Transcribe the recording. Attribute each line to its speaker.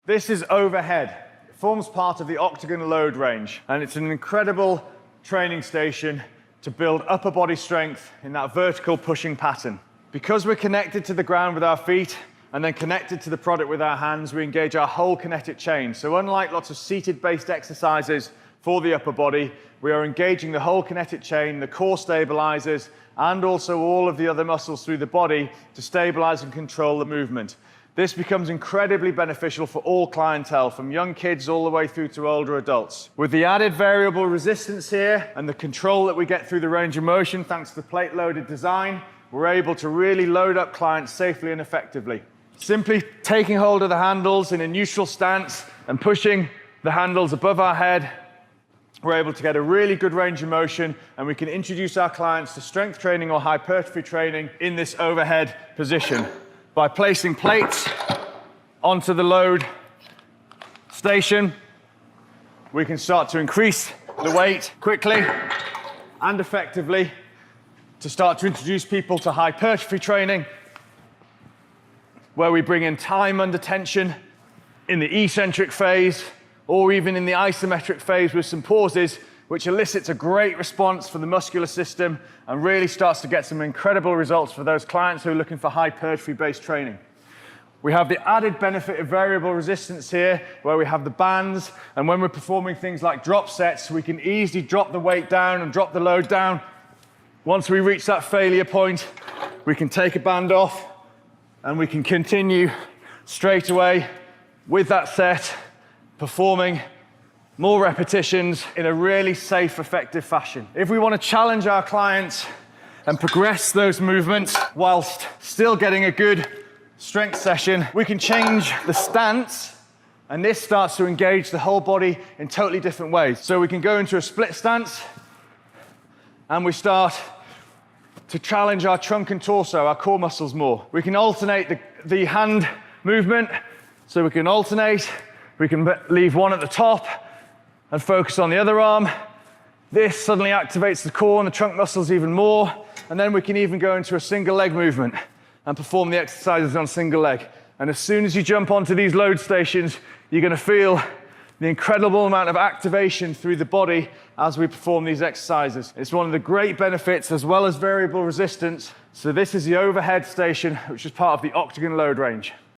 Speaker 1: This is overhead. It forms part of the Octagon LOAD range, and it's an incredible training station to build upper body strength in that vertical pushing pattern. Because we're connected to the ground with our feet and then connected to the product with our hands, we engage our whole kinetic chain. So unlike lots of seated-based exercises for the upper body, we are engaging the whole kinetic chain, the core stabilizers, and also all of the other muscles through the body to stabilize and control the movement. This becomes incredibly beneficial for all clientele, from young kids all the way through to older adults. With the added variable resistance here and the control that we get through the range of motion, thanks to the plate-loaded design, we're able to really load up clients safely and effectively. Simply taking hold of the handles in a neutral stance and pushing the handles above our head, we're able to get a really good range of motion, and we can introduce our clients to strength training or hypertrophy training in this overhead position by placing plates onto the load station. We can start to increase the weight quickly and effectively to start to introduce people to hypertrophy training, where we bring in time under tension in the eccentric phase or even in the isometric phase with some pauses, which elicits a great response from the muscular system and really starts to get some incredible results for those clients who are looking for hypertrophy-based training. We have the added benefit of variable resistance here, where we have the bands, and when we're performing things like drop sets, we can easily drop the weight down and drop the load down. Once we reach that failure point, we can take a band off and we can continue straight away with that set, performing more repetitions in a really safe, effective fashion. If we want to challenge our clients and progress those movements whilst still getting a good strength session, we can change the stance, and this starts to engage the whole body in totally different ways. So we can go into a split stance, and we start to challenge our trunk and torso, our core muscles more. We can alternate the hand movement, so we can alternate. We can leave one at the top and focus on the other arm. This suddenly activates the core and the trunk muscles even more, and then we can even go into a single leg movement and perform the exercises on single leg. And as soon as you jump onto these load stations, you're going to feel the incredible amount of activation through the body as we perform these exercises. It's one of the great benefits, as well as variable resistance. So this is the overhead station, which is part of the Octagon LOAD range.